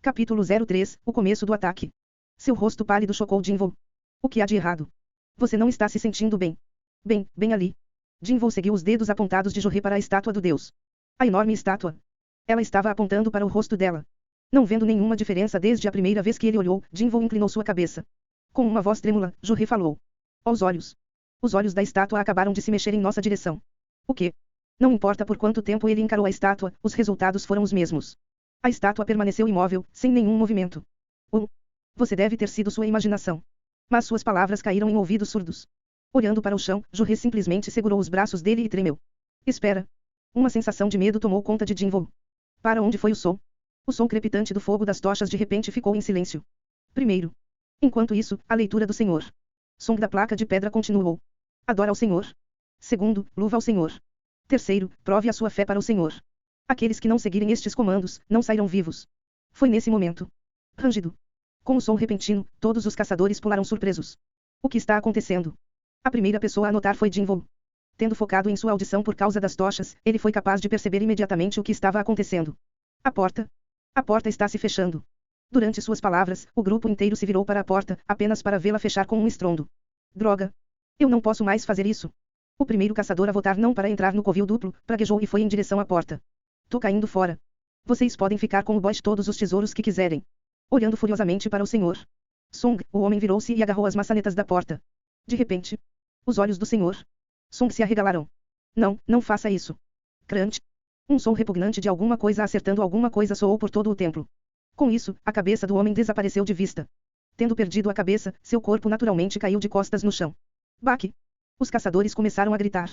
Capítulo 03, o começo do ataque. Seu rosto pálido chocou Jinvoo. O que há de errado? Você não está se sentindo bem. Bem ali. Jinvoo seguiu os dedos apontados de Jorre para a estátua do deus. A enorme estátua. Ela estava apontando para o rosto dela. Não vendo nenhuma diferença desde a primeira vez que ele olhou, Jinvoo inclinou sua cabeça. Com uma voz trêmula, Jorre falou. Aos olhos. Os olhos da estátua acabaram de se mexer em nossa direção. O quê? Não importa por quanto tempo ele encarou a estátua, os resultados foram os mesmos. A estátua permaneceu imóvel, sem nenhum movimento. Você deve ter sido sua imaginação. Mas suas palavras caíram em ouvidos surdos. Olhando para o chão, Jorre simplesmente segurou os braços dele e tremeu. Espera. Uma sensação de medo tomou conta de Jinvoo. Para onde foi o som? O som crepitante do fogo das tochas de repente ficou em silêncio. Primeiro. Enquanto isso, a leitura do Senhor. Som da placa de pedra continuou. Adora ao Senhor. Segundo, louva ao Senhor. Terceiro, prove a sua fé para o Senhor. Aqueles que não seguirem estes comandos, não sairão vivos. Foi nesse momento. Rângido. Com o som repentino, todos os caçadores pularam surpresos. O que está acontecendo? A primeira pessoa a notar foi Jinvoo. Tendo focado em sua audição por causa das tochas, ele foi capaz de perceber imediatamente o que estava acontecendo. A porta. A porta está se fechando. Durante suas palavras, o grupo inteiro se virou para a porta, apenas para vê-la fechar com um estrondo. Droga! Eu não posso mais fazer isso. O primeiro caçador a votar não para entrar no covil duplo, praguejou e foi em direção à porta. Tô caindo fora. Vocês podem ficar com o boss todos os tesouros que quiserem. Olhando furiosamente para o senhor. Song, o homem virou-se e agarrou as maçanetas da porta. De repente. Os olhos do senhor. Song se arregalaram. Não faça isso. Crunch. Um som repugnante de alguma coisa acertando alguma coisa soou por todo o templo. Com isso, a cabeça do homem desapareceu de vista. Tendo perdido a cabeça, seu corpo naturalmente caiu de costas no chão. Baque! Os caçadores começaram a gritar.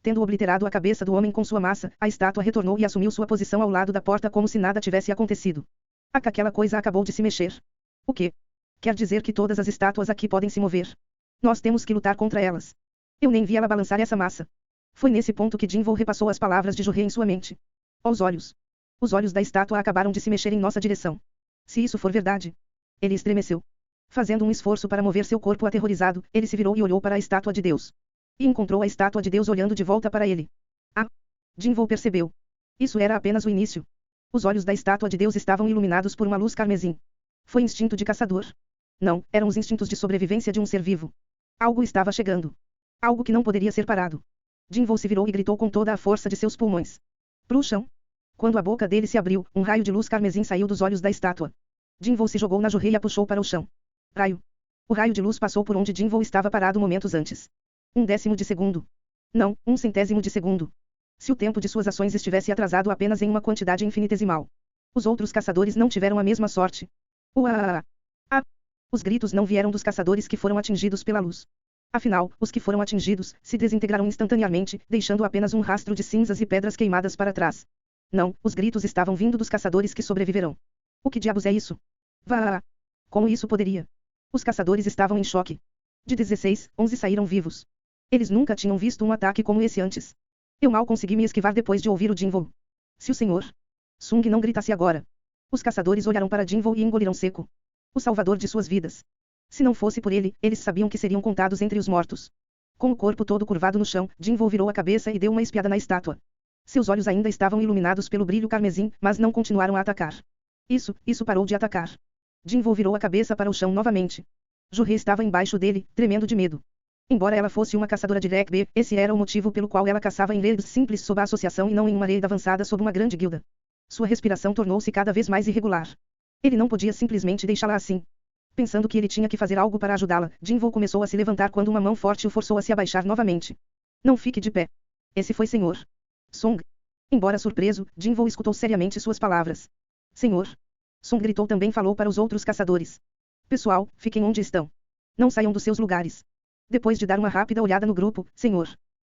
Tendo obliterado a cabeça do homem com sua massa, a estátua retornou e assumiu sua posição ao lado da porta como se nada tivesse acontecido. Aquela coisa acabou de se mexer. O quê? Quer dizer que todas as estátuas aqui podem se mover. Nós temos que lutar contra elas. Eu nem vi ela balançar essa massa. Foi nesse ponto que Jinvoo repassou as palavras de Jorre em sua mente. Aos olhos. Os olhos da estátua acabaram de se mexer em nossa direção. Se isso for verdade. Ele estremeceu. Fazendo um esforço para mover seu corpo aterrorizado, ele se virou e olhou para a estátua de Deus. E encontrou a estátua de Deus olhando de volta para ele. Ah! Jinvoo percebeu. Isso era apenas o início. Os olhos da estátua de Deus estavam iluminados por uma luz carmesim. Foi instinto de caçador? Não, eram os instintos de sobrevivência de um ser vivo. Algo estava chegando. Algo que não poderia ser parado. Jinvoo se virou e gritou com toda a força de seus pulmões. Pro chão. Quando a boca dele se abriu, um raio de luz carmesim saiu dos olhos da estátua. Jinvoo se jogou na Jorre e a puxou para o chão. Raio. O raio de luz passou por onde Jinvoo estava parado momentos antes. 1/10 de segundo. Não, 1/100 de segundo. Se o tempo de suas ações estivesse atrasado apenas em uma quantidade infinitesimal. Os outros caçadores não tiveram a mesma sorte. Uá! Ah! Os gritos não vieram dos caçadores que foram atingidos pela luz. Afinal, os que foram atingidos, se desintegraram instantaneamente, deixando apenas um rastro de cinzas e pedras queimadas para trás. Não, os gritos estavam vindo dos caçadores que sobreviverão. O que diabos é isso? Vá! Como isso poderia? Os caçadores estavam em choque. De 16, 11 saíram vivos. Eles nunca tinham visto um ataque como esse antes. Eu mal consegui me esquivar depois de ouvir o Jinvoo. Se o senhor Sung não gritasse agora. Os caçadores olharam para Jinvoo e engoliram seco. O salvador de suas vidas. Se não fosse por ele, eles sabiam que seriam contados entre os mortos. Com o corpo todo curvado no chão, Jinvoo virou a cabeça e deu uma espiada na estátua. Seus olhos ainda estavam iluminados pelo brilho carmesim, mas não continuaram a atacar. Isso parou de atacar. Jinvoo virou a cabeça para o chão novamente. Jorre estava embaixo dele, tremendo de medo. Embora ela fosse uma caçadora de Rec-B, esse era o motivo pelo qual ela caçava em raids simples sob a associação e não em uma raid avançada sob uma grande guilda. Sua respiração tornou-se cada vez mais irregular. Ele não podia simplesmente deixá-la assim. Pensando que ele tinha que fazer algo para ajudá-la, Jinvoo começou a se levantar quando uma mão forte o forçou a se abaixar novamente. Não fique de pé. Esse foi Senhor Song. Embora surpreso, Jinvoo escutou seriamente suas palavras. Senhor Song gritou também falou para os outros caçadores. Pessoal, fiquem onde estão. Não saiam dos seus lugares. Depois de dar uma rápida olhada no grupo, Senhor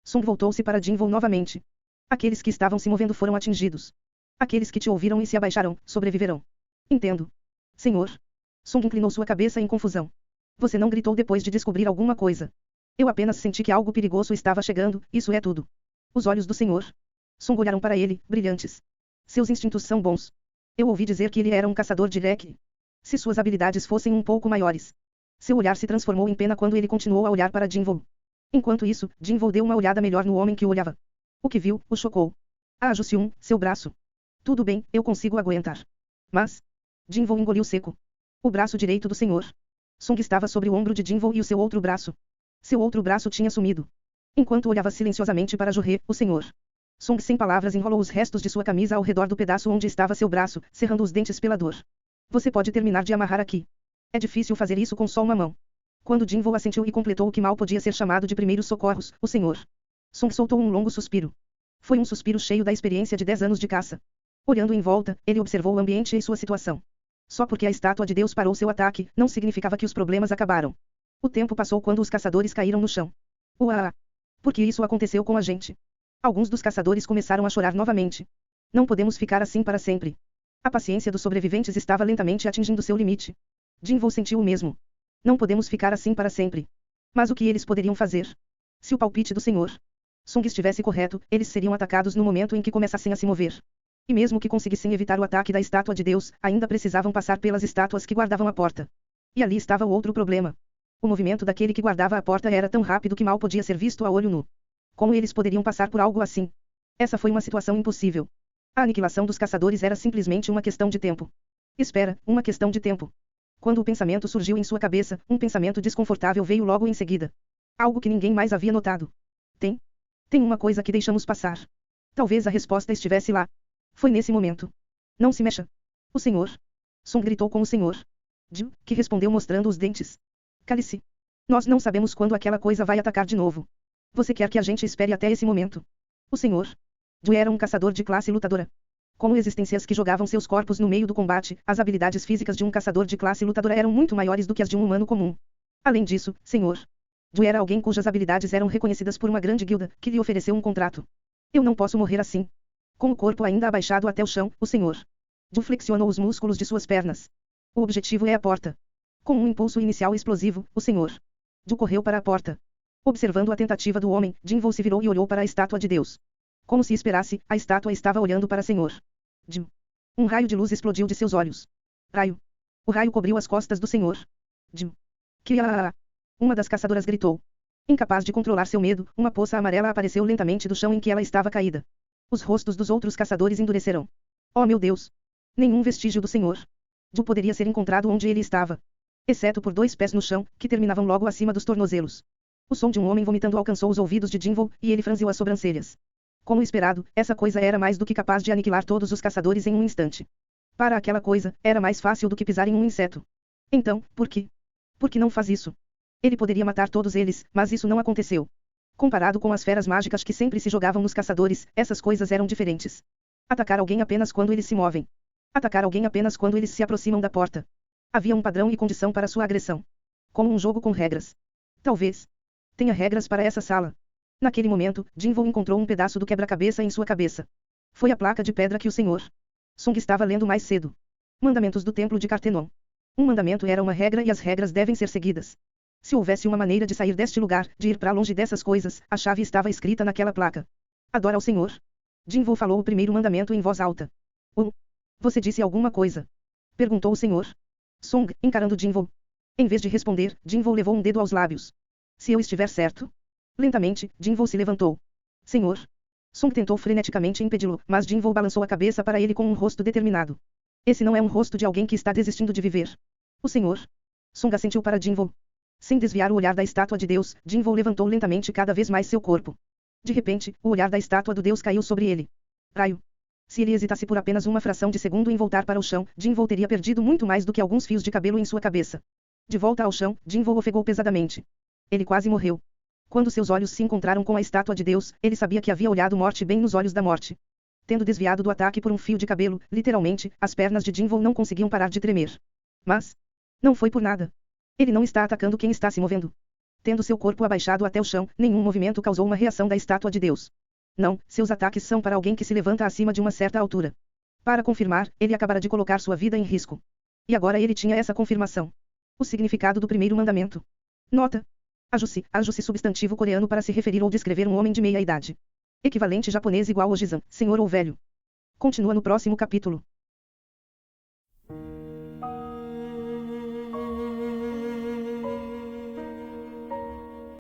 Song voltou-se para Jinvoo novamente. Aqueles que estavam se movendo foram atingidos. Aqueles que te ouviram e se abaixaram, sobreviverão. Entendo. Senhor Song inclinou sua cabeça em confusão. Você não gritou depois de descobrir alguma coisa. Eu apenas senti que algo perigoso estava chegando, isso é tudo. Os olhos do Senhor Song olharam para ele, brilhantes. Seus instintos são bons. Eu ouvi dizer que ele era um caçador de Rec. Se suas habilidades fossem um pouco maiores. Seu olhar se transformou em pena quando ele continuou a olhar para Jinvoo. Enquanto isso, Jinvoo deu uma olhada melhor no homem que o olhava. O que viu, o chocou. Ah, Jusium, seu braço. Tudo bem, eu consigo aguentar. Mas... Jinvoo engoliu seco. O braço direito do Sr. Song estava sobre o ombro de Jinvoo e o seu outro braço. Seu outro braço tinha sumido. Enquanto olhava silenciosamente para Jorre, o Sr. Song sem palavras enrolou os restos de sua camisa ao redor do pedaço onde estava seu braço, cerrando os dentes pela dor. Você pode terminar de amarrar aqui. É difícil fazer isso com só uma mão. Quando Jinvoo assentiu e completou o que mal podia ser chamado de primeiros socorros, o Sr. Song soltou um longo suspiro. Foi um suspiro cheio da experiência de 10 anos de caça. Olhando em volta, ele observou o ambiente e sua situação. Só porque a estátua de Deus parou seu ataque, não significava que os problemas acabaram. O tempo passou quando os caçadores caíram no chão. Uau! Por que isso aconteceu com a gente? Alguns dos caçadores começaram a chorar novamente. Não podemos ficar assim para sempre. A paciência dos sobreviventes estava lentamente atingindo seu limite. Jinvoo sentiu o mesmo. Não podemos ficar assim para sempre. Mas o que eles poderiam fazer? Se o palpite do Sr. Song estivesse correto, eles seriam atacados no momento em que começassem a se mover. E mesmo que conseguissem evitar o ataque da estátua de Deus, ainda precisavam passar pelas estátuas que guardavam a porta. E ali estava o outro problema. O movimento daquele que guardava a porta era tão rápido que mal podia ser visto a olho nu. Como eles poderiam passar por algo assim? Essa foi uma situação impossível. A aniquilação dos caçadores era simplesmente uma questão de tempo. Espera, uma questão de tempo. Quando o pensamento surgiu em sua cabeça, um pensamento desconfortável veio logo em seguida. Algo que ninguém mais havia notado. Tem uma coisa que deixamos passar. Talvez a resposta estivesse lá. Foi nesse momento. Não se mexa. O Sr. Song gritou com o Sr. Jill, que respondeu mostrando os dentes. Cale-se. Nós não sabemos quando aquela coisa vai atacar de novo. Você quer que a gente espere até esse momento? O Sr. Jill era um caçador de classe lutadora. Como existências que jogavam seus corpos no meio do combate, as habilidades físicas de um caçador de classe lutadora eram muito maiores do que as de um humano comum. Além disso, Sr. Jill era alguém cujas habilidades eram reconhecidas por uma grande guilda, que lhe ofereceu um contrato. Eu não posso morrer assim. Com o corpo ainda abaixado até o chão, o Sr. Jill flexionou os músculos de suas pernas. O objetivo é a porta. Com um impulso inicial explosivo, o Sr. Jill correu para a porta. Observando a tentativa do homem, Jinvoo se virou e olhou para a estátua de Deus. Como se esperasse, a estátua estava olhando para Sr. Jill. Um raio de luz explodiu de seus olhos. Raio. O raio cobriu as costas do Sr. Jill. Kiaa! Uma das caçadoras gritou. Incapaz de controlar seu medo, uma poça amarela apareceu lentamente do chão em que ela estava caída. Os rostos dos outros caçadores endureceram. Oh meu Deus! Nenhum vestígio do Sr. Jill poderia ser encontrado onde ele estava. Exceto por 2 pés no chão, que terminavam logo acima dos tornozelos. O som de um homem vomitando alcançou os ouvidos de Jinvoo, e ele franziu as sobrancelhas. Como esperado, essa coisa era mais do que capaz de aniquilar todos os caçadores em um instante. Para aquela coisa, era mais fácil do que pisar em um inseto. Então, por quê? Por que não faz isso? Ele poderia matar todos eles, mas isso não aconteceu. Comparado com as feras mágicas que sempre se jogavam nos caçadores, essas coisas eram diferentes. Atacar alguém apenas quando eles se movem. Atacar alguém apenas quando eles se aproximam da porta. Havia um padrão e condição para sua agressão. Como um jogo com regras. Talvez tenha regras para essa sala. Naquele momento, Jinvoo encontrou um pedaço do quebra-cabeça em sua cabeça. Foi a placa de pedra que o Sr. Song estava lendo mais cedo. Mandamentos do Templo de Cartenon. Um mandamento era uma regra e as regras devem ser seguidas. Se houvesse uma maneira de sair deste lugar, de ir para longe dessas coisas, a chave estava escrita naquela placa. Adora ao Senhor. Jinvoo falou o primeiro mandamento em voz alta. Você disse alguma coisa? Perguntou o Sr. Song, encarando Jinvoo. Em vez de responder, Jinvoo levou um dedo aos lábios. Se eu estiver certo? Lentamente, Jinvoo se levantou. Senhor. Song tentou freneticamente impedi-lo, mas Jinvoo balançou a cabeça para ele com um rosto determinado. Esse não é um rosto de alguém que está desistindo de viver. O Senhor. Song assentiu para Jinvoo. Sem desviar o olhar da estátua de Deus, Jinvoo levantou lentamente cada vez mais seu corpo. De repente, o olhar da estátua do Deus caiu sobre ele. Raio. Se ele hesitasse por apenas uma fração de segundo em voltar para o chão, Jinvoo teria perdido muito mais do que alguns fios de cabelo em sua cabeça. De volta ao chão, Jinvoo ofegou pesadamente. Ele quase morreu. Quando seus olhos se encontraram com a estátua de Deus, ele sabia que havia olhado morte bem nos olhos da morte. Tendo desviado do ataque por um fio de cabelo, literalmente, as pernas de Jinvoo não conseguiam parar de tremer. Mas não foi por nada. Ele não está atacando quem está se movendo. Tendo seu corpo abaixado até o chão, nenhum movimento causou uma reação da estátua de Deus. Não, seus ataques são para alguém que se levanta acima de uma certa altura. Para confirmar, ele acabara de colocar sua vida em risco. E agora ele tinha essa confirmação. O significado do primeiro mandamento. Nota. Ajuste substantivo coreano para se referir ou descrever um homem de meia idade. Equivalente japonês igual Ojizan, senhor ou velho. Continua no próximo capítulo.